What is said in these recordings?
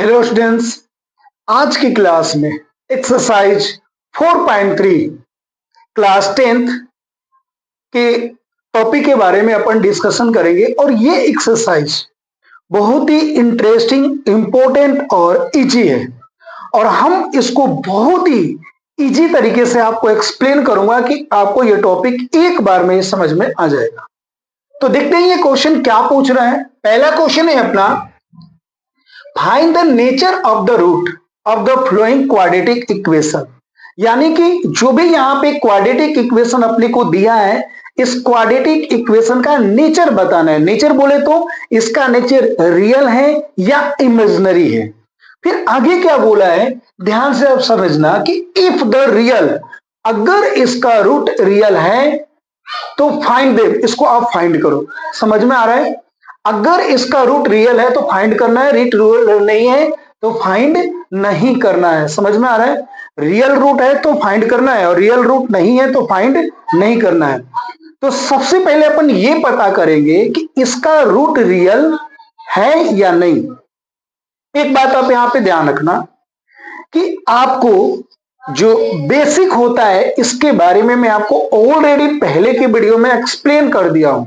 Hello students, आज की class में एक्सरसाइज 4.3 क्लास 10th के टॉपिक के बारे में अपन डिस्कशन करेंगे। और ये एक्सरसाइज बहुत ही इंटरेस्टिंग, इंपॉर्टेंट और इजी है, और हम इसको बहुत ही इजी तरीके से आपको एक्सप्लेन करूंगा कि आपको ये टॉपिक एक बार में समझ में आ जाएगा। तो देखते हैं ये क्वेश्चन क्या पूछ रहा है। पहला क्वेश्चन है अपना, find the nature of the root of the following quadratic equation. यानी कि जो भी यहाँ पे क्वाड्रेटिक इक्वेशन अपने को दिया है, इस क्वाड्रेटिक इक्वेशन का नेचर बताना है। नेचर बोले तो इसका नेचर रियल है या इमेजिनरी है। फिर आगे क्या बोला है, ध्यान से आप समझना कि इफ द रियल, अगर इसका रूट रियल है तो फाइंड देम, इसको आप फाइंड करो। समझ में आ रहा है? अगर इसका रूट रियल है तो फाइंड करना है, रूट रियल नहीं है तो फाइंड नहीं करना है। समझ में आ रहा है? रियल रूट है तो फाइंड करना है, और रियल रूट नहीं है तो फाइंड नहीं करना है। तो सबसे पहले अपन ये पता करेंगे कि इसका रूट रियल है या नहीं। एक बात आप यहां पे ध्यान रखना कि आपको जो बेसिक होता है इसके बारे में मैं आपको ऑलरेडी पहले के वीडियो में एक्सप्लेन कर दिया हूं।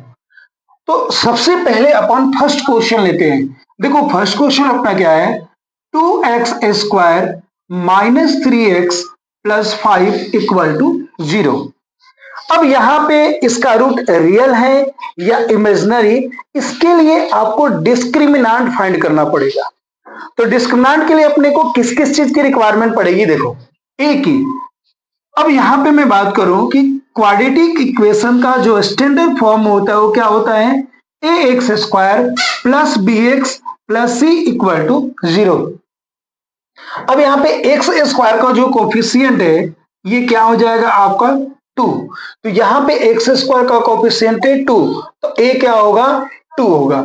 तो सबसे पहले अपन फर्स्ट क्वेश्चन लेते हैं। देखो फर्स्ट क्वेश्चन अपना क्या है, 2x² minus 3x plus 5 equal to 0। अब यहां पे इसका रूट रियल है या इमेजिनरी, इसके लिए आपको डिस्क्रिमिनांट फाइंड करना पड़ेगा। तो डिस्क्रिमिनांट के लिए अपने को किस किस चीज की रिक्वायरमेंट पड़ेगी, देखो एक ही। अब यहां पे मैं बात करूं कि क्वाड्रेटिक इक्वेशन का जो स्टैंडर्ड फॉर्म होता है वो क्या होता है, ax² plus bx plus c equal to 0। अब यहां पे x² का जो कोफिशिएंट है ये क्या हो जाएगा आपका 2। तो यहां पे x² का कोफिशिएंट है 2, तो a क्या होगा 2 होगा।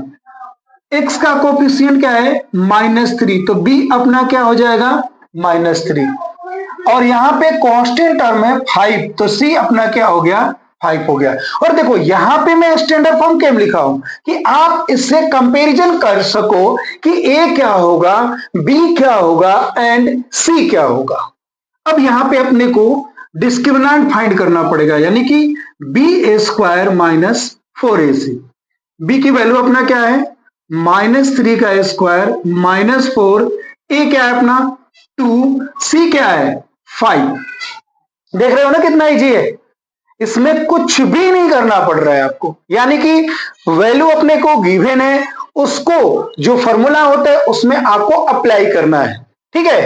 x का कोफिशिएंट क्या है -3, तो b अपना क्या हो जाएगा -3। और यहां पे कांस्टेंट टर्म है 5, तो c अपना क्या हो गया 5 हो गया। और देखो यहां पे मैं स्टैंडर्ड फॉर्म क्यों लिखा हूं कि आप इससे कंपैरिजन कर सको कि a क्या होगा, b क्या होगा एंड c क्या होगा। अब यहां पे अपने को डिस्क्रिमिनेंट फाइंड करना पड़ेगा, यानी कि b² माइनस 4ac। b की वैल्यू अपना क्या है -3 का स्क्वायर माइनस 4, a क्या है अपना 2, c क्या है 5। देख रहे हो ना कितना इजी है, इसमें कुछ भी नहीं करना पड़ रहा है आपको। यानी कि वैल्यू अपने को गिवन है, उसको जो फॉर्मूला होता है उसमें आपको अप्लाई करना है। ठीक है,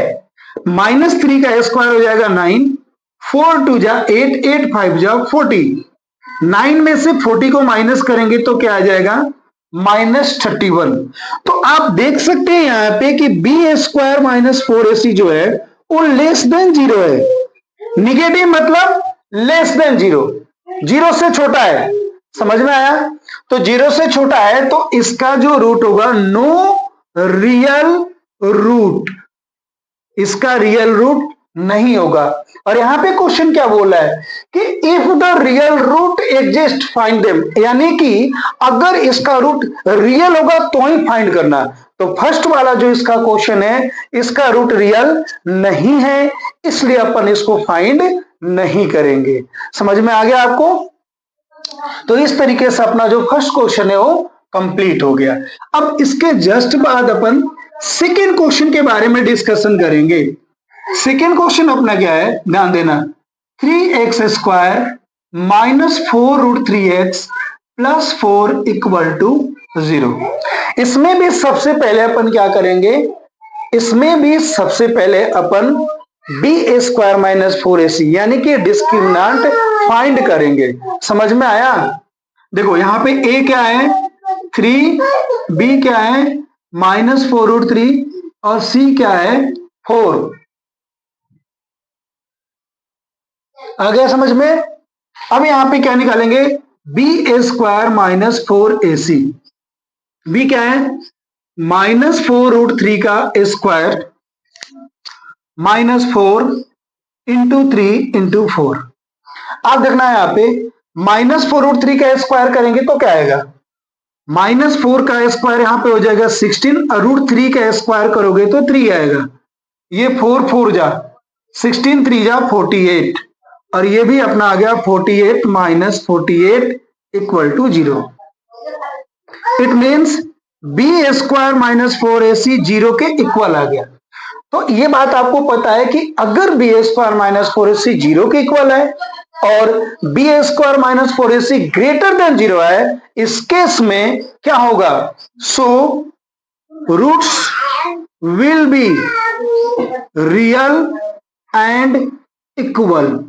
-3 का स्क्वायर हो जाएगा 9, 4 2 जा 8, 8 5 जा 40। 9 में से 40 को माइनस करेंगे तो क्या आ जाएगा -31। तो आप देख सकते हैं यहाँ पे कि b² माइनस 4ac जो है वो लेस देन 0 है। निगेटिव मतलब लेस देन 0, 0 से छोटा है। समझ में आया? तो 0 से छोटा है तो इसका जो रूट होगा नो रियल रूट, इसका रियल रूट नहीं होगा। और यहां पे क्वेश्चन क्या बोला है कि if the real root exist find them, यानी कि अगर इसका रूट रियल होगा तो ही फाइंड करना। तो फर्स्ट वाला जो इसका क्वेश्चन है इसका रूट रियल नहीं है, इसलिए अपन इसको फाइंड नहीं करेंगे। समझ में आ गया आपको? तो इस तरीके से अपना जो फर्स्ट क्वेश्चन है वो कंप्लीट हो गया। अब इसके जस्ट बाद अपन सेकेंड क्वेश्चन के बारे में डिस्कशन करेंगे। सेकेंड क्वेश्चन अपना क्या है, ध्यान देना, 3x² minus 4√3x plus 4 equal to 0। इसमें भी सबसे पहले अपन क्या करेंगे, इसमें भी सबसे पहले अपन b² माइनस 4ac यानी कि डिस्क्रिमिनेंट फाइंड करेंगे। समझ में आया? देखो यहां पे a क्या है 3, b क्या है -4√3 और c क्या है 4। आ गया समझ में? अब यहां पे क्या निकालेंगे, b² माइनस 4ac। b क्या है -4√3 का स्क्वायर -4 इंटू 3 इंटू 4। आप देखना है यहाँ पे -4√3 का स्क्वायर करेंगे तो क्या आएगा -4 का स्क्वायर यहाँ पे हो जाएगा 16 और √3 का स्क्वायर करोगे तो 3 आएगा। ये 4 4 जा 16 3 जा 48 और ये भी अपना आ गया 48 minus 48 equal to 0। It means b square minus 4ac 0 के इक्वल आ गया। तो ये बात आपको पता है कि अगर बी स्क्वायर माइनस 4ac 0 के इक्वल है और b square minus 4ac greater than 0 है, इस केस में क्या होगा? So roots will be real and equal.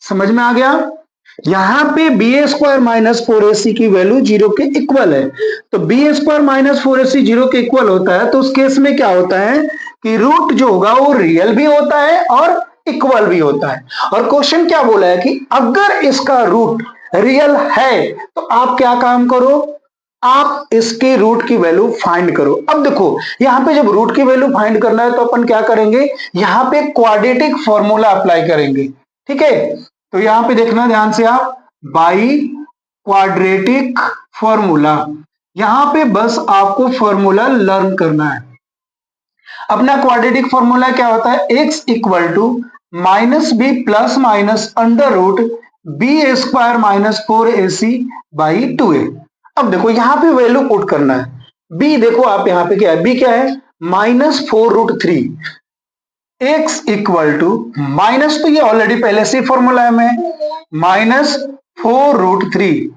समझ में आ गया? यहां पे बी स्क्वायर माइनस 4ac की वैल्यू 0 के इक्वल है, तो बी स्क्वायर माइनस 4ac 0 के इक्वल होता है, तो उस केस में क्या होता है कि रूट जो होगा वो रियल भी होता है और इक्वल भी होता है। और क्वेश्चन क्या बोला है कि अगर इसका रूट रियल है तो आप क्या काम करो, आप इसके रूट की वैल्यू फाइंड करो। अब देखो यहां पे जब रूट की वैल्यू फाइंड करना है तो अपन क्या करेंगे, यहां पे क्वाड्रेटिक फॉर्मूला अप्लाई करेंगे। ठीक है, तो यहां पे देखना ध्यान से आप, बाई क्वाड्रेटिक फॉर्मूला, यहां पे बस आपको फॉर्मूला लर्न करना है। अपना क्वाड्रेटिक फॉर्मूला क्या होता है? x equal to minus b plus minus under root b square minus 4ac by 2a। अब देखो यहां पे वैल्यू पुट करना है। b देखो आप यहां पे क्या है, b क्या है? -4√3। x इक्वल टू माइनस, तो ये ऑलरेडी पहले से फॉर्मूला है में -4√3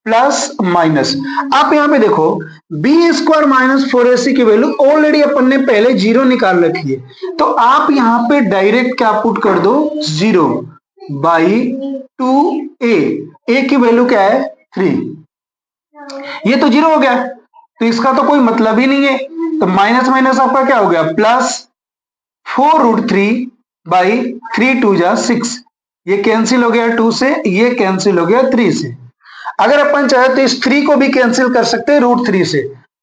प्लस माइनस, आप यहां पे देखो बी स्क्वायर माइनस 4ac की वैल्यू ऑलरेडी अपन ने पहले 0 निकाल रखी है, तो आप यहां पे डायरेक्ट क्या पुट कर दो, 0 बाई 2a। a की वैल्यू क्या है? 3। ये तो 0 हो गया, तो इसका तो कोई मतलब ही नहीं है, तो माइनस माइनस आपका क्या हो गया? प्लस 4√3 बाई 3 2 जा 6, ये कैंसिल हो गया 2 से, ये कैंसिल हो गया 3 से। अगर अपन चाहे तो इस 3 को भी कैंसिल कर सकते हैं √3 से,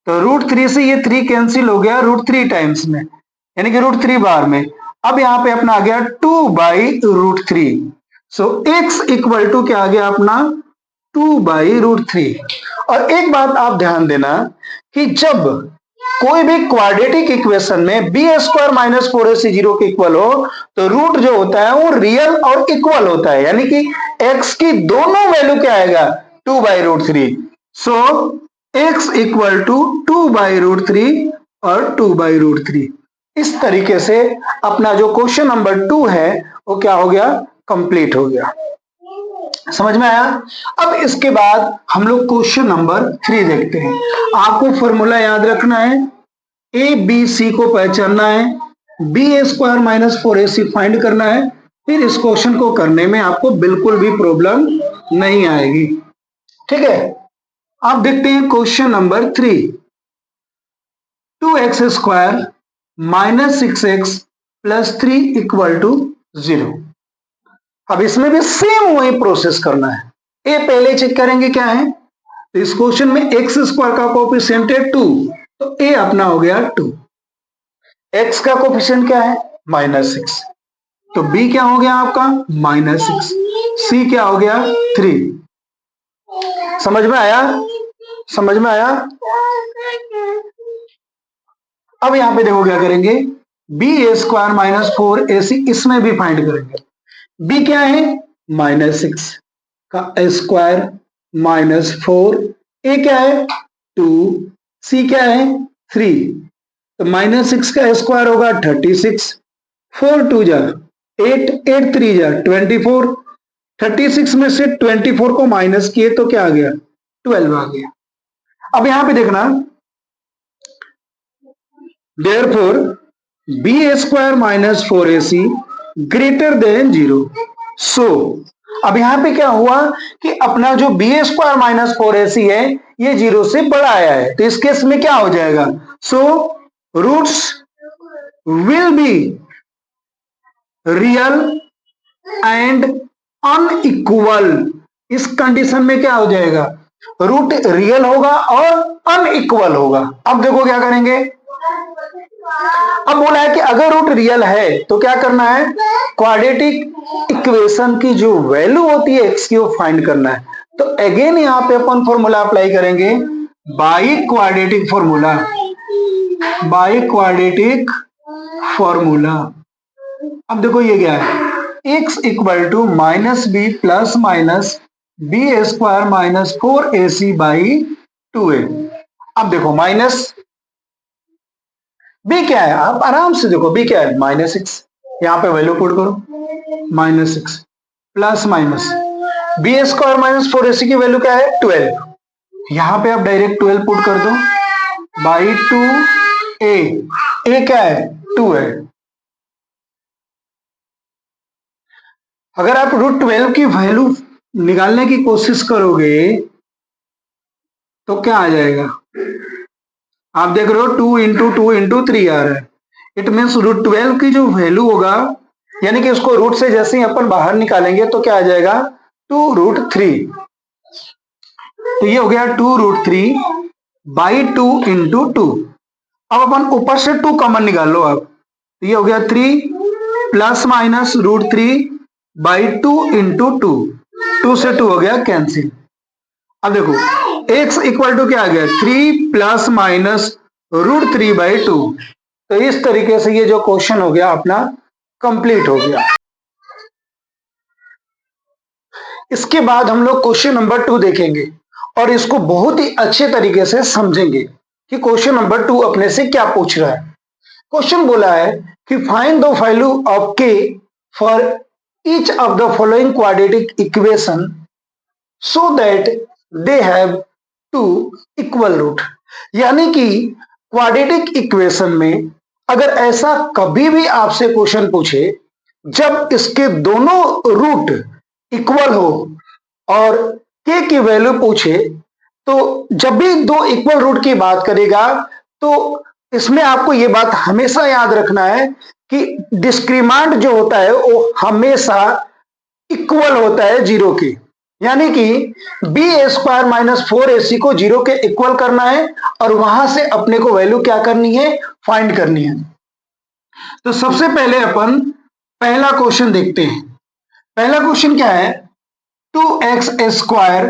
तो √3 से ये 3 कैंसिल हो गया √3 टाइम्स में, यानी कि √3 बार में। अब यहां पे अपना आ गया 2 by √3। So x equal to क्या आ गया अपना? 2 बाई √3। और एक बात आप ध्यान देना कि जब कोई भी क्वाड्रेटिक इक्वेशन में बी स्क्वायर माइनस 4ac 0 के इक्वल हो तो रूट जो होता है वो रियल और इक्वल होता है, यानी कि x की दोनों वैल्यू क्या आएगा? 2 by √3। So x equal to 2 by √3 और 2 बाई √3। इस तरीके से अपना जो क्वेश्चन नंबर 2 है वो क्या हो गया? कंप्लीट हो गया। समझ में आया? अब इसके बाद हम लोग क्वेश्चन नंबर 3 देखते हैं। आपको फॉर्मूला याद रखना है, ए बी सी को पहचानना है, B square minus 4ac find करना है, फिर इस क्वेश्चन को करने में आपको बिल्कुल भी प्रॉब्लम नहीं आएगी। ठीक है, आप देखते हैं question number 3। 2x square minus 6x plus 3 equal to 0। अब इसमें भी सेम वही प्रोसेस करना है। ए पहले चेक करेंगे क्या है, तो इस क्वेश्चन में x स्क्वायर का कोफिशिएंट है 2, तो ए अपना हो गया 2। x का कोफिशिएंट क्या है? -6, तो b क्या हो गया आपका? -6। c क्या हो गया? 3। समझ में आया? समझ में आया? अब यहां पे देखो क्या करेंगे, बी स्क्वायर माइनस 4ac इसमें भी फाइंड करेंगे। b क्या है? -6 का स्क्वायर माइनस 4, a क्या है? 2, c क्या है? 3, तो -6 का स्क्वायर होगा 36, 4 2 जा 8, 8 3 जा 24, 36 में से 24 को माइनस किए तो क्या आ गया? 12 आ गया। अब यहां पे देखना, therefore b square minus 4ac greater than 0। So अब यहां पे क्या हुआ कि अपना जो बी स्क्वायर माइनस 4ac है ये 0 से बड़ा आया है, तो इस केस में क्या हो जाएगा? So roots will be real and unequal. इस कंडीशन में क्या हो जाएगा? रूट रियल होगा और अनइक्वल होगा। अब देखो क्या करेंगे, अब बोला है कि अगर रूट रियल है तो क्या करना है? क्वाड्रेटिक इक्वेशन की जो वैल्यू होती है एक्स की वो फाइंड करना है। तो अगेन यहां पे अपन फॉर्मूला अप्लाई करेंगे, by quadratic formula, by quadratic formula. अब देखो ये क्या है, x equal to minus b plus minus b square minus 4ac by 2a। अब देखो माइनस बी क्या है, आप आराम से देखो बी क्या है, -6, यहाँ पे वैल्यू पुट करो -6 plus minus b square minus 4ac की वैल्यू क्या है 12, यहाँ पे आप डायरेक्ट 12 पुट कर दो बाई 2a, ए क्या है 2 है। अगर आप √12 की वैल्यू निकालने की कोशिश करोगे तो क्या आ जाएगा, आप देख रहे हो 2 इंटू 2 इंटू 3 आ रहा है। इट मीन्स √12 की जो वैल्यू होगा, यानी कि उसको रूट से जैसे ही अपन बाहर निकालेंगे तो क्या आ जाएगा 2√3। तो ये हो गया 2√3 बाई 2 इंटू 2। अब अपन ऊपर से 2 कॉमन निकाल लो आप, तो ये हो गया 3 प्लस माइनस √3 बाई 2 इंटू 2, 2 से 2 हो गया कैंसिल। अब देखो x इक्वल टू क्या आ गया 3 प्लस माइनस √3 बाई 2। तो इस तरीके से ये जो क्वेश्चन हो गया अपना कंप्लीट हो गया। इसके बाद हम लोग क्वेश्चन नंबर 2 देखेंगे और इसको बहुत ही अच्छे तरीके से समझेंगे कि क्वेश्चन नंबर 2 अपने से क्या पूछ रहा है। क्वेश्चन बोला है कि find the value of k for each of the following quadratic equation so that they have to equal root. यानी कि क्वाड्रेटिक इक्वेशन में अगर ऐसा कभी भी आपसे क्वेश्चन पूछे जब इसके दोनों रूट इक्वल हो और k की वैल्यू पूछे, तो जब भी दो इक्वल रूट की बात करेगा तो इसमें आपको ये बात हमेशा याद रखना है कि डिस्क्रिमांट जो होता है वो हमेशा इक्वल होता है जीरो के। यानी कि बी स्क्वायर माइनस 4ac को जीरो के इक्वल करना है और वहां से अपने को वैल्यू क्या करनी है, फाइंड करनी है। तो सबसे पहले अपन पहला क्वेश्चन देखते हैं। पहला क्वेश्चन क्या है, 2x square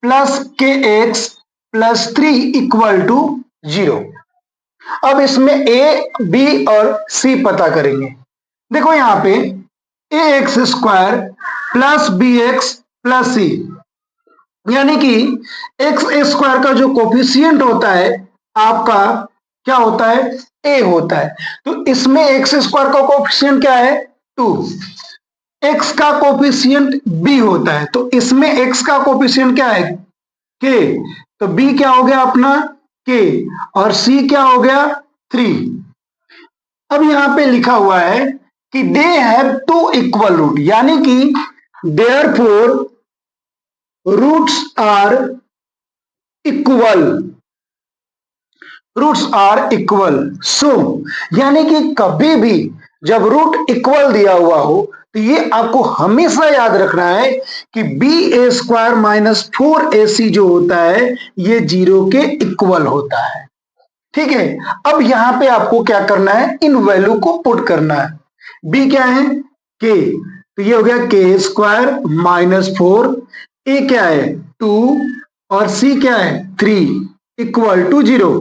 plus kx plus 3 equal to 0। अब इसमें a b और c पता करेंगे। देखो यहां पे ax square plus bx plus c, यानी कि एक्स स्क्वायर का जो कोफिशियंट होता है आपका क्या होता है, a होता है। तो इसमें एक्स स्क्वायर का कोफिशियंट क्या है 2, x का कोफिशियंट b होता है, तो इसमें x का कोफिशियंट क्या है k, तो b क्या हो गया अपना k और c क्या हो गया 3। अब यहां पे लिखा हुआ है कि they have to equal root, यानी कि therefore roots are equal, roots are equal. So यानी कि कभी भी जब रूट इक्वल दिया हुआ हो तो ये आपको हमेशा याद रखना है कि बी स्क्वायर माइनस 4ac जो होता है ये जीरो के इक्वल होता है। ठीक है, अब यहां पे आपको क्या करना है, इन वैल्यू को पुट करना है। b क्या है k, तो ये हो गया k स्क्वायर माइनस 4, a क्या है 2 और c क्या है 3 इक्वल टू 0।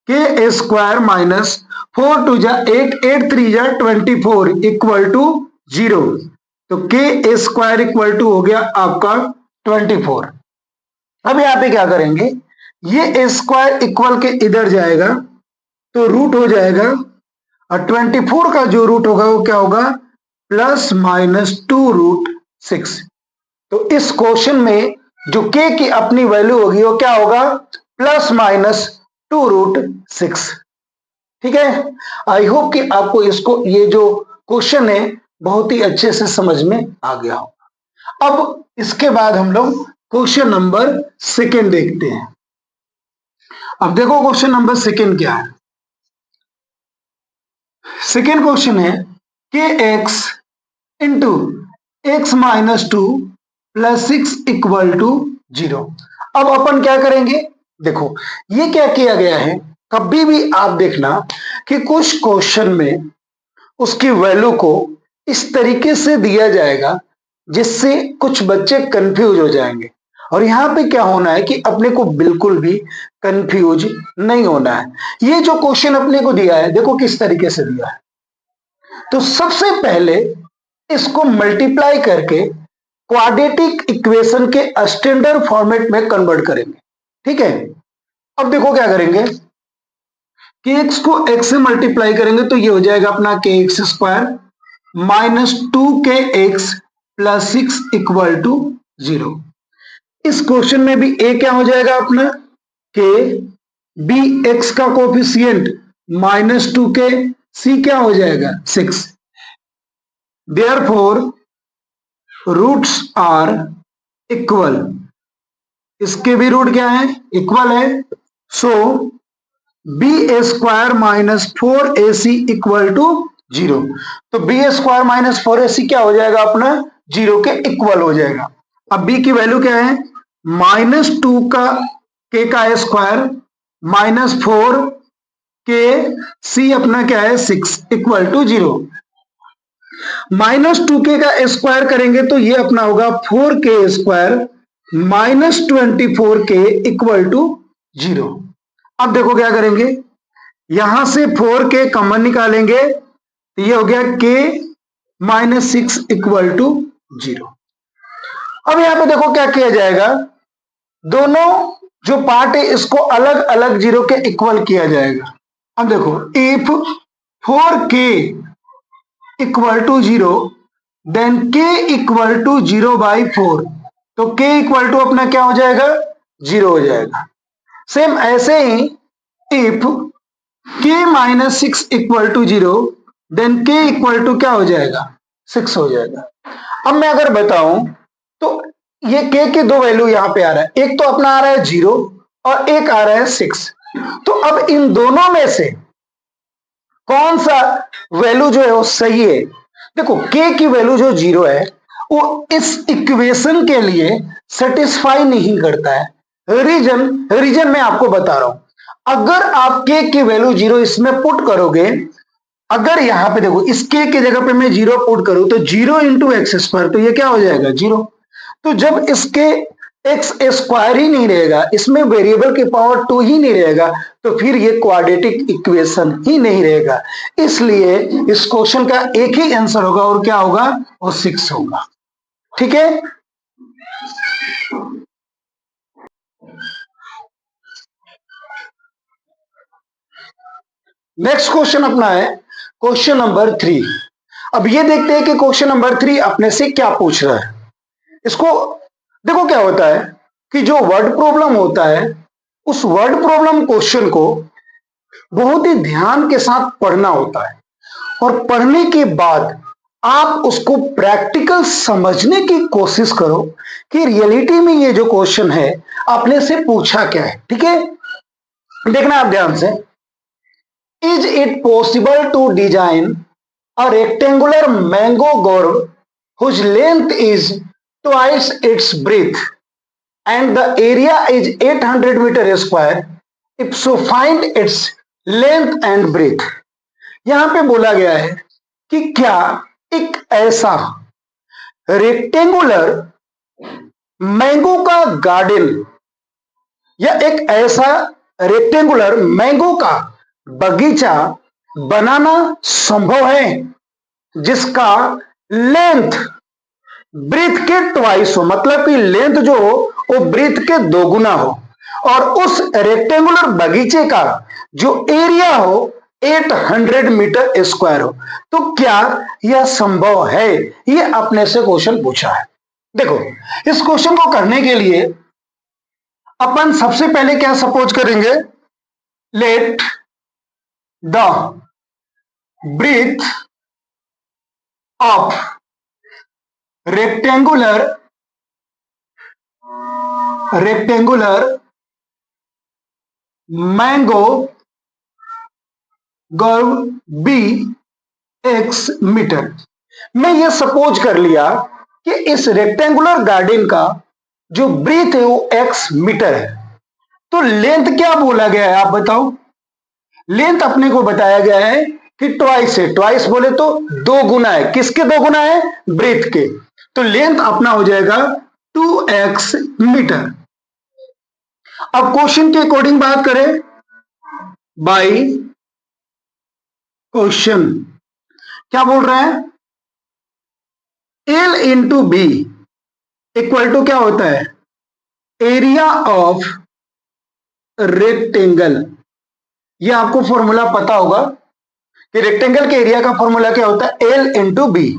के स्क्वायर माइनस 4 2 जा 8, 8 3 जा 24 इक्वल टू 0। तो के स्क्वायर इक्वल टू हो गया आपका 24। अब यहां पे क्या करेंगे, ये स्क्वायर इक्वल के इधर जाएगा तो रूट हो जाएगा और 24 का जो रूट होगा वो क्या होगा प्लस माइनस 2√6। तो इस क्वेश्चन में जो k की अपनी वैल्यू होगी वो क्या होगा प्लस माइनस 2√6। ठीक है, आई होप कि आपको इसको ये जो क्वेश्चन है बहुत ही अच्छे से समझ में आ गया हो। अब इसके बाद हम लोग क्वेश्चन नंबर 2 देखते हैं। अब देखो क्वेश्चन नंबर 2 क्या है। सेकेंड क्वेश्चन है k x into x minus 2 plus 6 equal to 0। अब अपन क्या करेंगे, देखो ये क्या किया गया है, कभी भी आप देखना कि कुछ क्वेश्चन में उसकी वैल्यू को इस तरीके से दिया जाएगा जिससे कुछ बच्चे कंफ्यूज हो जाएंगे और यहां पे क्या होना है कि अपने को बिल्कुल भी कंफ्यूज नहीं होना है। ये जो क्वेश्चन अपने को दिया है देखो किस तरीके से दिया है। तो सबसे पहले इसको मल्टीप्लाई करके क्वाड्रेटिक इक्वेशन के स्टैंडर्ड फॉर्मेट में कन्वर्ट करेंगे। ठीक है, अब देखो क्या करेंगे कि एक्स को एक्स से मल्टीप्लाई करेंगे तो ये हो जाएगा अपना k x square minus 2kx plus 6 equal to 0। इस क्वेश्चन में भी ए क्या हो जाएगा अपना के, बी एक्स का कोफिशियंट -2k, सी क्या हो जाएगा 6। देयरफॉर रूट्स आर इक्वल, इसके भी रूट क्या है इक्वल है। So B A square minus 4ac equal to 0। तो B A square minus 4ac क्या हो जाएगा अपना 0 के इक्वल हो जाएगा। अब b की वैल्यू क्या है -2 का k का स्क्वायर -4 के c अपना क्या है 6 इक्वल टू 0। -2k का स्क्वायर करेंगे तो ये अपना होगा 4k square -24k equal to 0। अब देखो क्या करेंगे, यहां से 4k कॉमन निकालेंगे तो ये हो गया k -6 इक्वल टू 0। अब यहां पे देखो क्या किया जाएगा, दोनों जो पार्ट है इसको अलग अलग 0 के इक्वल किया जाएगा। अब देखो if 4k equal to 0 then k equal to 0 by 4, तो k इक्वल टू अपना क्या हो जाएगा 0 हो जाएगा। सेम ऐसे ही if k minus 6 equal to 0 then k equal to क्या हो जाएगा 6 हो जाएगा। अब मैं अगर बताऊं तो ये k के दो वैल्यू यहां पे आ रहा है, एक तो अपना आ रहा है 0 और एक आ रहा है 6। तो अब इन दोनों में से कौन सा वैल्यू जो है वो सही है। देखो k की वैल्यू जो 0 है वो इस इक्वेशन के लिए सेटिस्फाई नहीं करता है। रीजन मैं आपको बता रहा हूं। अगर आप k की वैल्यू 0 इसमें पुट करोगे, अगर यहां पे देखो इस k की जगह पे मैं 0 पुट करूं तो 0 इंटू एक्स स्क्वायर, तो ये क्या हो जाएगा 0। तो जब इसके एक्स स्क्वायर ही नहीं रहेगा, इसमें वेरिएबल की पावर 2 ही नहीं रहेगा, तो फिर ये क्वाड्रेटिक इक्वेशन ही नहीं रहेगा। इसलिए इस क्वेश्चन का एक ही आंसर होगा और क्या होगा वो 6 होगा। ठीक है, नेक्स्ट क्वेश्चन अपना है क्वेश्चन नंबर 3। अब ये देखते हैं कि क्वेश्चन नंबर 3 अपने से क्या पूछ रहा है। इसको देखो क्या होता है कि जो वर्ड प्रॉब्लम होता है उस वर्ड प्रॉब्लम क्वेश्चन को बहुत ही ध्यान के साथ पढ़ना होता है और पढ़ने के बाद आप उसको प्रैक्टिकल समझने की कोशिश करो कि रियलिटी में ये जो क्वेश्चन है आपने से पूछा क्या है। ठीक है, देखना आप ध्यान से। Is it possible to design a rectangular mango grove whose length is twice its breadth and the area is 800 meter square, if so find its length and breadth। यहां पे बोला गया है कि क्या एक ऐसा रेक्टेंगुलर मैंगो का गार्डन या एक ऐसा रेक्टेंगुलर मैंगो का बगीचा बनाना संभव है जिसका लेंथ ब्रीथ के ट्वाइस हो, मतलब कि लेंथ जो हो वो ब्रीथ के दोगुना हो और उस रेक्टेंगुलर बगीचे का जो एरिया हो 800 मीटर स्क्वायर हो। तो क्या यह संभव है, ये अपने से क्वेश्चन पूछा है। देखो इस क्वेश्चन को करने के लिए अपन सबसे पहले क्या सपोज करेंगे, let the breadth of rectangular mango grove be x metre. मैं ये सपोज कर लिया कि इस रेक्टेंगुलर गार्डन का जो ब्रीथ है वो एक्स मीटर है। तो लेंथ क्या बोला गया है आप बताओ। लेंथ अपने को बताया गया है कि ट्वाइस है, ट्वाइस बोले तो दो गुना है, किसके दो गुना है ब्रीथ के। तो लेंथ अपना हो जाएगा 2x मीटर। अब क्वेश्चन के अकॉर्डिंग बात करें, बाई क्वेश्चन क्या बोल रहा है, L into b equal to क्या होता है, एरिया ऑफ रेक्टेंगल। ये आपको फॉर्मूला पता होगा कि रेक्टेंगल के एरिया का फॉर्मूला क्या होता है, L इंटू बी।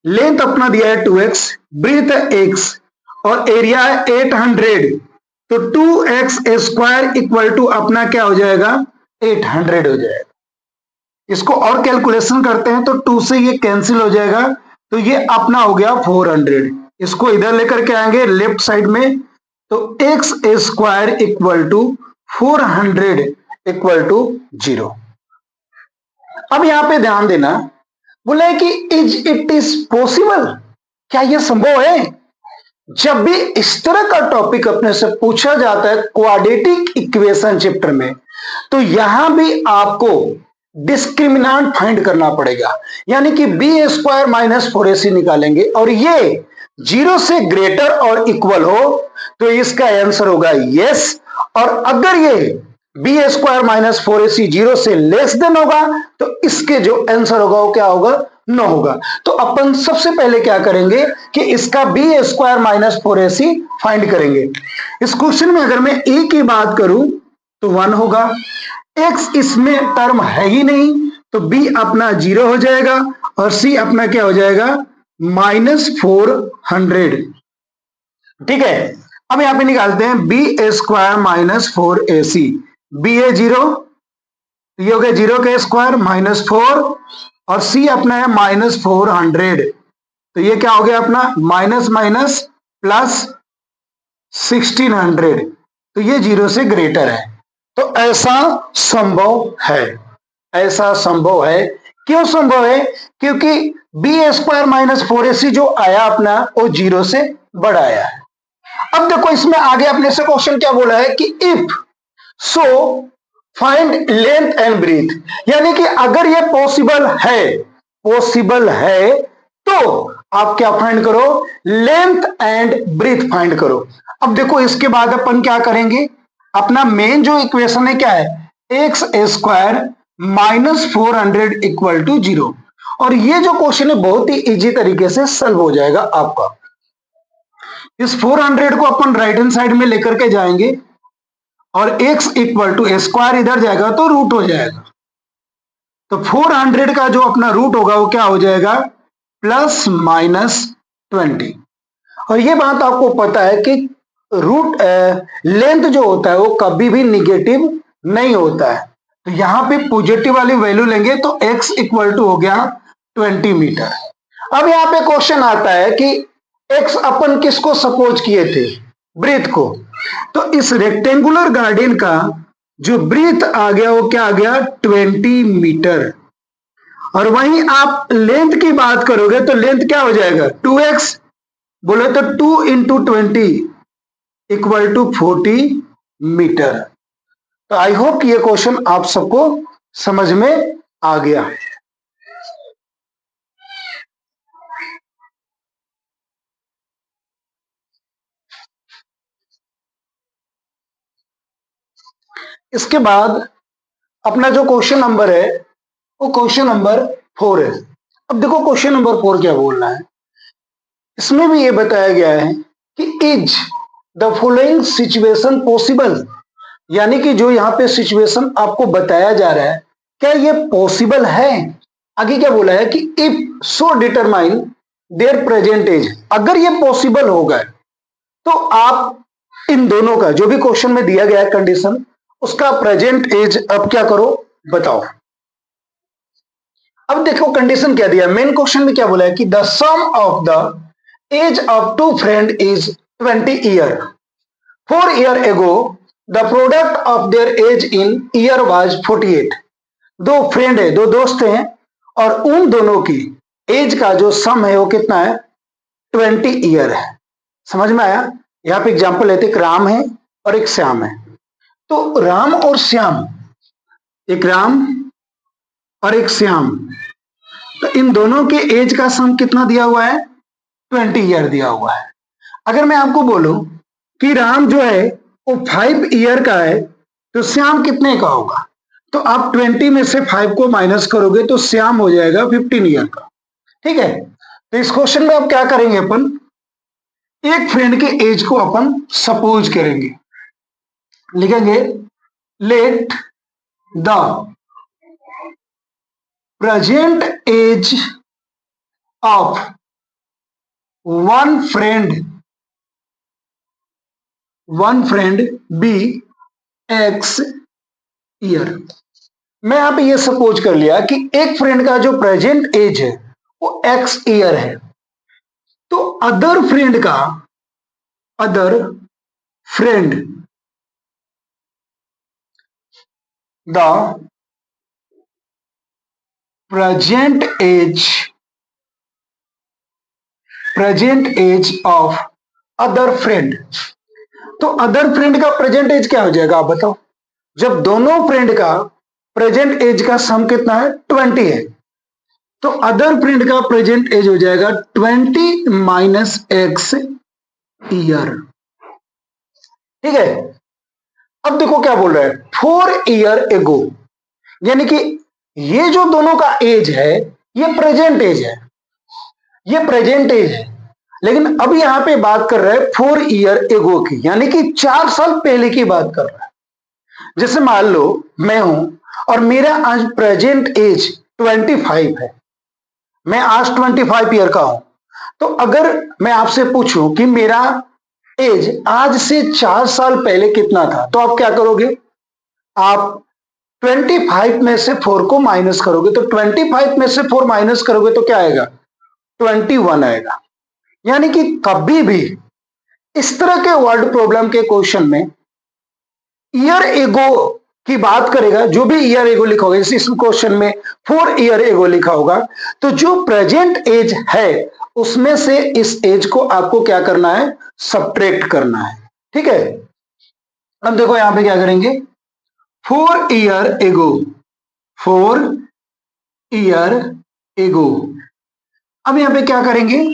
लेंथ अपना दिया है 2x, ब्रीथ है x और एरिया है 800, तो 2x स्क्वायर इक्वल टू अपना क्या हो जाएगा, 800 हो जाएगा। इसको और कैलकुलेशन करते हैं तो 2 से ये कैंसिल हो जाएगा, तो ये अपना हो गया 400। इसको इधर लेकर के आएंगे लेफ्ट साइड में, तो x square equal to 400 equal to 0। अब यहां पे ध्यान देना, बोला है कि इज इट इज पॉसिबल, क्या यह संभव है। जब भी इस तरह का टॉपिक अपने से पूछा जाता है क्वाड्रेटिक इक्वेशन चैप्टर में, तो यहां भी आपको डिस्क्रिमिनेंट फाइंड करना पड़ेगा, यानी कि बी स्क्वायर माइनस 4ac निकालेंगे और ये 0 से ग्रेटर और इक्वल हो तो इसका आंसर होगा यस, और अगर ये बी स्क्वायर माइनस 4ac 0 से लेस देन होगा तो इसके जो आंसर होगा वो क्या होगा, नो होगा। तो अपन सबसे पहले क्या करेंगे कि इसका B square minus 4ac find करेंगे। इस क्वेश्चन में अगर मैं ए की बात करूं तो 1 होगा, एक्स इसमें टर्म है ही नहीं तो बी अपना 0 हो जाएगा और सी अपना क्या हो जाएगा, -400। ठीक है, अब यहां पे निकालते हैं B square minus 4ac, B A 0, ये हो गया 0 का स्क्वायर -4 और सी अपना है -400, तो ये क्या हो गया अपना माइनस माइनस प्लस 1600, तो ये 0 से ग्रेटर है। तो ऐसा संभव है, ऐसा संभव है। क्यों संभव है, क्योंकि बी स्क्वायर माइनस 4ac जो आया अपना वो 0 से बड़ा आया है। अब देखो इसमें आगे अपने से क्वेश्चन क्या बोला है कि if so find length and breadth, यानी कि अगर ये पॉसिबल है तो आप क्या फाइंड करो, लेंथ एंड ब्रीथ फाइंड करो। अब देखो इसके बाद अपन क्या करेंगे, अपना मेन जो इक्वेशन है क्या है, x square minus 400 equal to 0, और ये जो क्वेश्चन है बहुत ही इजी तरीके से सॉल्व हो जाएगा आपका। इस 400 को अपन राइट हैंड साइड में लेकर के जाएंगे और x इक्वल टू स्क्वायर इधर जाएगा तो रूट हो जाएगा, तो 400 का जो अपना रूट होगा वो क्या हो जाएगा, +-20। और ये बात आपको पता है कि रूट लेंथ जो होता है वो कभी भी निगेटिव नहीं होता है, तो यहां पे पॉजिटिव वाली वैल्यू लेंगे तो x इक्वल टू हो गया 20 मीटर। अब यहां पे क्वेश्चन आता है कि x अपन किसको सपोज किए थे, ब्रीथ को, तो इस रेक्टेंगुलर गार्डन का जो ब्रीथ आ गया वो क्या आ गया, 20 मीटर। और वहीं आप लेंथ की बात करोगे तो लेंथ क्या हो जाएगा, 2x, बोले तो 2 इंटू 20 इक्वल टू 40 मीटर। तो आई होप ये क्वेश्चन आप सबको समझ में आ गया। इसके बाद अपना जो क्वेश्चन नंबर है वो क्वेश्चन नंबर 4 है। अब देखो क्वेश्चन नंबर 4 क्या बोलना है, इसमें भी ये बताया गया है कि is the following situation possible, यानी कि जो यहाँ पे सिचुएशन आपको बताया जा रहा है क्या ये पॉसिबल है। आगे क्या बोला है कि if so determine their present age, अगर ये पॉसिबल होगा तो आप इन दोनों का जो भी क्वेश्चन में दिया गया है कंडीशन, उसका प्रेजेंट एज अब क्या करो बताओ। अब देखो कंडीशन क्या दिया, मेन क्वेश्चन में क्या बोला है कि the sum of the age of two friend is 20 year, 4 year ago the product of their age in year was 48। दो फ्रेंड है, दो दोस्त हैं और उन दोनों की एज का जो सम है वो कितना है, 20 ईयर है। समझ में आया। यहां पे एग्जांपल लेते, एक राम है और एक श्याम है, तो राम और श्याम, एक राम और एक श्याम, तो इन दोनों के एज का सम कितना दिया हुआ है, 20 ईयर दिया हुआ है। अगर मैं आपको बोलूं कि राम जो है वो 5 ईयर का है तो श्याम कितने का होगा, तो आप 20 में से 5 को माइनस करोगे तो श्याम हो जाएगा 15 ईयर का। ठीक है, तो इस क्वेश्चन में अब क्या करेंगे, अपन एक फ्रेंड के एज को अपन सपोज करेंगे, लिखेंगे let the present age of one friend be x year. मैं यहां पे ये सपोज कर लिया कि एक फ्रेंड का जो प्रेजेंट एज है वो एक्स ईयर है, तो other friend the present age of other friend. तो अदर फ्रेंड का प्रेजेंट एज क्या हो जाएगा, आप बताओ। जब दोनों फ्रेंड का प्रेजेंट एज का सम कितना है, 20 है, तो अदर फ्रेंड का प्रेजेंट एज हो जाएगा 20 माइनस एक्स ईयर। ठीक है, अब देखो क्या बोल रहा है, 4 ईयर एगो, यानी कि ये जो दोनों का एज है ये प्रेजेंट एज है, लेकिन अब यहां पे बात कर रहा है 4 ईयर एगो की, यानी कि 4 साल पहले की बात कर रहा है। जैसे मान लो मैं हूं और मेरा आज प्रेजेंट एज 25 है, मैं आज 25 ईयर का हूं, तो अगर मैं आपसे पूछूं कि मेरा एज आज से 4 साल पहले कितना था, तो आप क्या करोगे, आप 25 में से 4 को माइनस करोगे, तो 25 में से 4 माइनस करोगे तो क्या आएगा, 21 आएगा। यानी कि कभी भी इस तरह के वर्ड प्रॉब्लम के क्वेश्चन में ईयर एगो की बात करेगा, जो भी ईयर एगो लिखा होगा, जैसे इस क्वेश्चन में 4 ईयर एगो लिखा होगा, तो जो प्रेजेंट एज है उसमें से इस एज को आपको क्या करना है, सब्ट्रैक्ट करना है। ठीक है, अब देखो यहां पे क्या करेंगे, 4 ईयर एगो, अब यहां पे क्या करेंगे,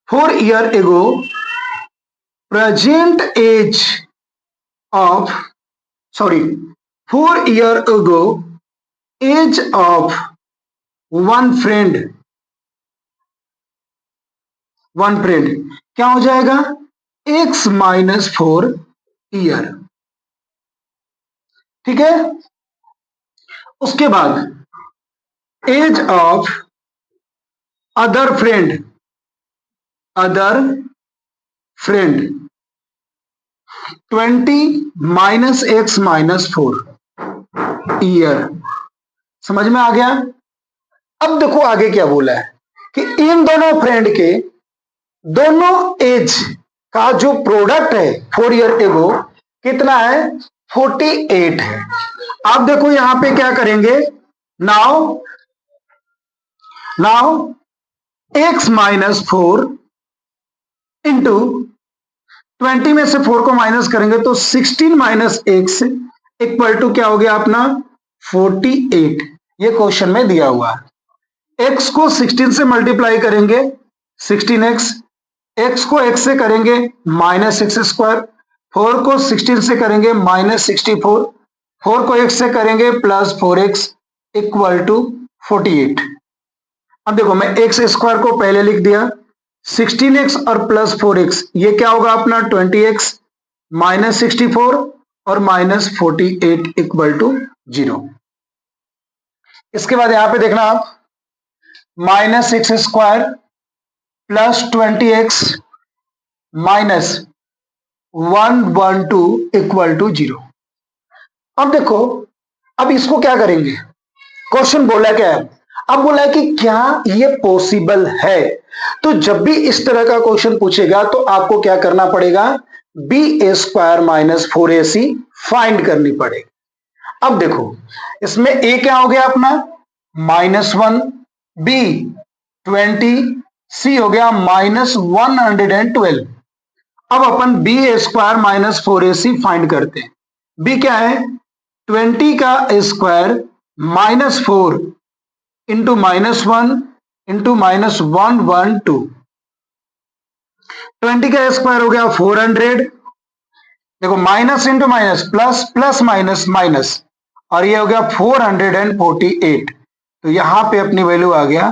4 year ago present age of 4 year ago age of one friend क्या हो जाएगा, x माइनस 4 ईयर। ठीक है, उसके बाद age of other friend 20 minus x minus 4 year. समझ में आ गया। अब देखो आगे क्या बोला है कि इन दोनों फ्रेंड के दोनों एज का जो प्रोडक्ट है 4 ईयर एगो कितना है, 48 है। आप देखो यहां पे क्या करेंगे, नाउ x माइनस 4 इंटू 20 में से 4 को माइनस करेंगे तो 16 माइनस x इक्वल टू क्या हो गया अपना 48। ये क्वेश्चन में दिया हुआ है। x को 16 से मल्टीप्लाई करेंगे 16x, x को x से करेंगे माइनस एक्स स्क्वायर, 4 को 16 से करेंगे माइनस 64, 4 को x से करेंगे प्लस 4x इक्वल टू 48। अब देखो मैं एक्स स्क्वायर को पहले लिख दिया, 16x और प्लस 4x ये क्या होगा अपना 20x माइनस 64 और माइनस 48 इक्वल टू 0। इसके बाद यहां पे देखना आप, minus x square plus 20x minus 112 equal to 0। अब देखो, अब इसको क्या करेंगे, क्वेश्चन बोला क्या है, अब बोला है कि क्या ये पॉसिबल है। तो जब भी इस तरह का क्वेश्चन पूछेगा तो आपको क्या करना पड़ेगा, B square minus 4ac find करनी पड़ेगी। अब देखो इसमें ए क्या हो गया अपना -1, बी 20, सी हो गया -112। अब अपन B square minus 4ac find करते हैं। बी क्या है, 20 का स्क्वायर माइनस 4 इंटू -1 इंटू -112। 20 का स्क्वायर हो गया 400, देखो minus into minus plus, plus minus minus, और ये हो गया 448। तो यहां पे अपनी वैल्यू आ गया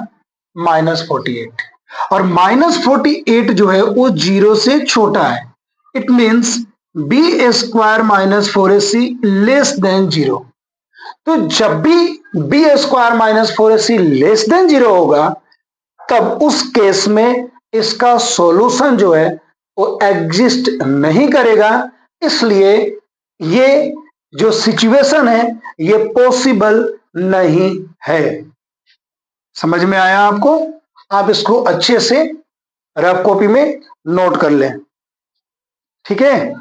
-48, और -48 जो है वो 0 से छोटा है। It means b square minus 4ac less than 0। तो जब भी b square minus 4ac less than 0 होगा, तब उस केस में इसका सॉल्यूशन जो है वो एग्जिस्ट नहीं करेगा। इसलिए ये जो सिचुएशन है ये पॉसिबल नहीं है। समझ में आया आपको? आप इसको अच्छे से रफ कॉपी में नोट कर लें, ठीक है।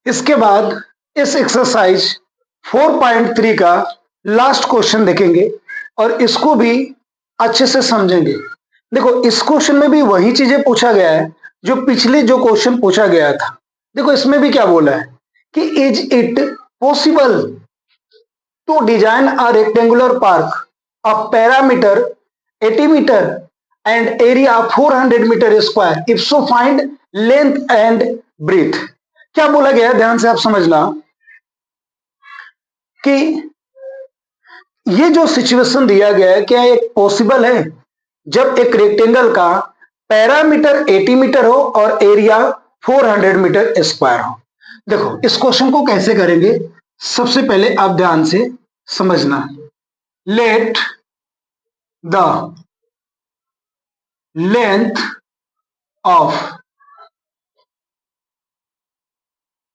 इसके बाद इस एक्सरसाइज 4.3 का लास्ट क्वेश्चन देखेंगे और इसको भी अच्छे से समझेंगे। देखो इस क्वेश्चन में भी वही चीजें पूछा गया है जो पिछले जो क्वेश्चन पूछा गया था। देखो इसमें भी क्या बोला है कि is it possible to design a rectangular park of parameter 80 metre and area 400 metre square, if so find length and breadth. क्या बोला गया है, ध्यान से आप समझना कि ये जो सिचुएशन दिया गया है क्या एक पॉसिबल है जब एक रेक्टेंगल का पैरामीटर 80 मीटर हो और एरिया 400 मीटर स्क्वायर हो। देखो इस क्वेश्चन को कैसे करेंगे, सबसे पहले आप ध्यान से समझना। Let the length of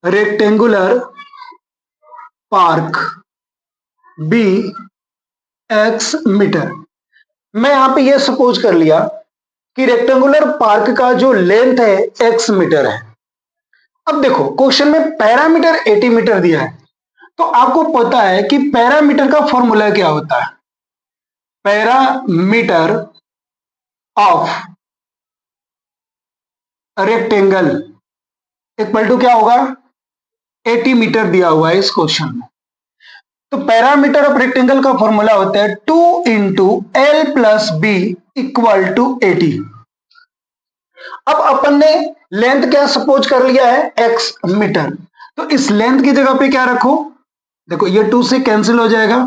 rectangular park be x metre. मैं यहां पे ये सपोज कर लिया कि रेक्टेंगुलर पार्क का जो लेंथ है एक्स मीटर है। अब देखो क्वेश्चन में पैरामीटर 80 मीटर दिया है, तो आपको पता है कि पैरामीटर का फॉर्मूला क्या होता है। Parameter of rectangle equal to क्या होगा, 80 मीटर दिया हुआ है इस क्वेश्चन में। तो पैरामीटर ऑफ रेक्टेंगल का फॉर्मूला होता है 2 into l plus b equal to 80। अब अपन ने लेंथ क्या सपोज कर लिया है, एक्स मीटर। तो इस लेंथ की जगह पे क्या रखो, देखो ये 2 से कैंसिल हो जाएगा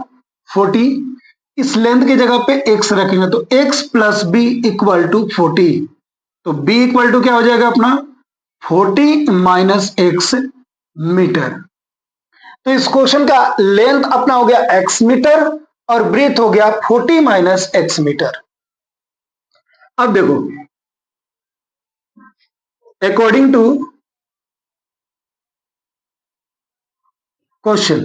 40, इस लेंथ की जगह पे x रखेंगे तो x plus b equal to 40। तो b इक्वल टू क्या हो जाएगा अपना 40 माइनस एक्स मीटर। तो इस क्वेश्चन का लेंथ अपना हो गया x मीटर और ब्रीथ हो गया 40 माइनस एक्स मीटर। अब देखो अकॉर्डिंग टू क्वेश्चन,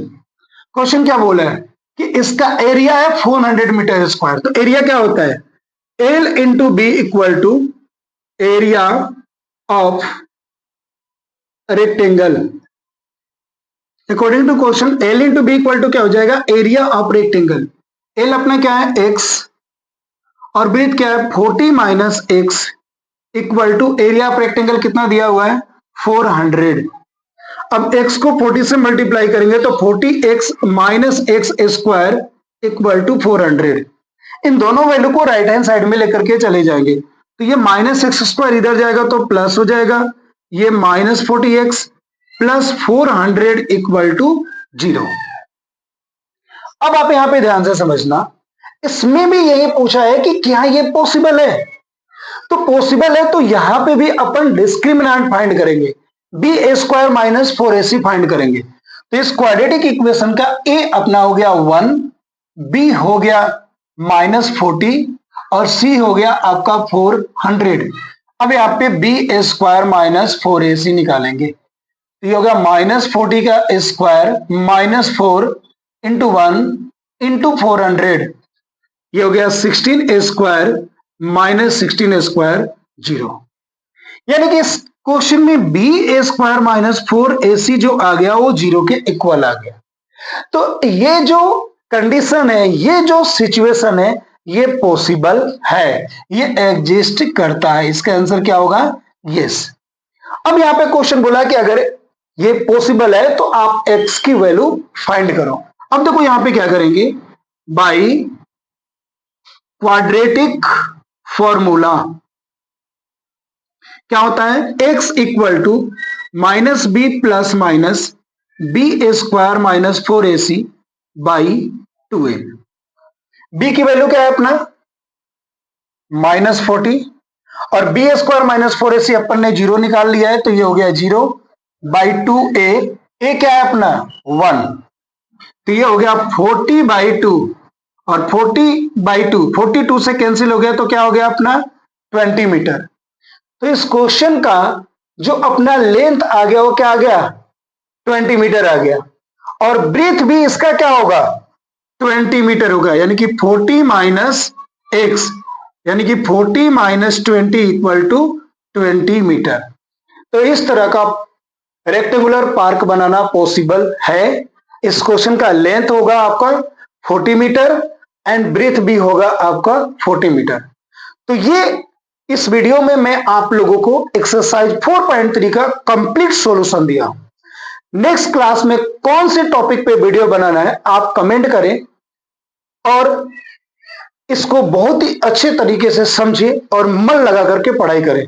क्वेश्चन क्या बोला है कि इसका एरिया है 400 मीटर स्क्वायर। तो एरिया क्या होता है, l into b equal to area of rectangle. According to question l into b equal to क्या हो जाएगा, एरिया ऑफ रेक्टेंगल। एल अपना क्या है एक्स और ब्रीथ क्या है 40 minus x equal to area of rectangle कितना दिया हुआ है 400। अब x को 40 से मल्टीप्लाई करेंगे तो 40x minus x square equal to 400। इन दोनों वैल्यू को राइट हैंड साइड में लेकर के चले जाएंगे, तो ये माइनस एक्स स्क्वायर इधर जाएगा तो प्लस हो जाएगा, ये minus 40x plus 400 equal to 0। अब आप यहां पे ध्यान से समझना, इसमें भी यही पूछा है कि क्या ये पॉसिबल है। तो पॉसिबल है तो यहां पे भी अपन डिस्क्रिमिनेंट फाइंड करेंगे, B A square minus 4ac find करेंगे। तो इस क्वाड्रेटिक इक्वेशन का ए अपना हो गया 1, बी हो गया -40 और सी हो गया आपका 400। अब यहाँ पे B A square minus 4ac निकालेंगे, तो ये हो गया -40 का स्क्वायर -4 इंटू 1 इंटू 400, ये हो गया 16 स्क्वायर माइनस 16 स्क्वायर 0। यानी कि इस क्वेश्चन में B A square minus 4ac जो आ गया वो 0 के इक्वल आ गया। तो ये जो कंडीशन है, ये जो सिचुएशन है, ये पॉसिबल है, ये एग्जिस्ट करता है। इसका आंसर क्या होगा, यस। अब यहां पे क्वेश्चन बोला कि अगर ये पॉसिबल है तो आप x की वैल्यू फाइंड करो। अब देखो यहां पे क्या करेंगे, बाई क्वाड्रेटिक फॉर्मूला क्या होता है, x equal to minus b plus minus b square minus 4ac by 2a। B की वैल्यू क्या है अपना -40 और बी स्क्वायर माइनस 4ac अपन ने जीरो निकाल लिया है तो ये हो गया 0 बाई 2a। ए क्या है अपना 1, तो ये हो गया 40/2 और 40/2 42 से कैंसिल हो गया तो क्या हो गया अपना 20 मीटर। तो इस क्वेश्चन का जो अपना लेंथ आ गया वो क्या आ गया 20 मीटर आ गया और ब्रीथ भी इसका क्या होगा 20 मीटर होगा, यानी कि 40 माइनस एक्स यानी कि 40 माइनस 20 इक्वल टू 20 मीटर। तो इस तरह का रेक्टेंगुलर पार्क बनाना पॉसिबल है। इस क्वेश्चन का लेंथ होगा आपका 40 मीटर एंड ब्रीथ भी होगा आपका 40 मीटर। तो ये इस वीडियो में मैं आप लोगों को एक्सरसाइज 4.3 का कंप्लीट सॉल्यूशन दिया। नेक्स्ट क्लास में कौन से टॉपिक पे वीडियो बनाना है आप कमेंट करें और इसको बहुत ही अच्छे तरीके से समझें और मन लगा करके पढ़ाई करें।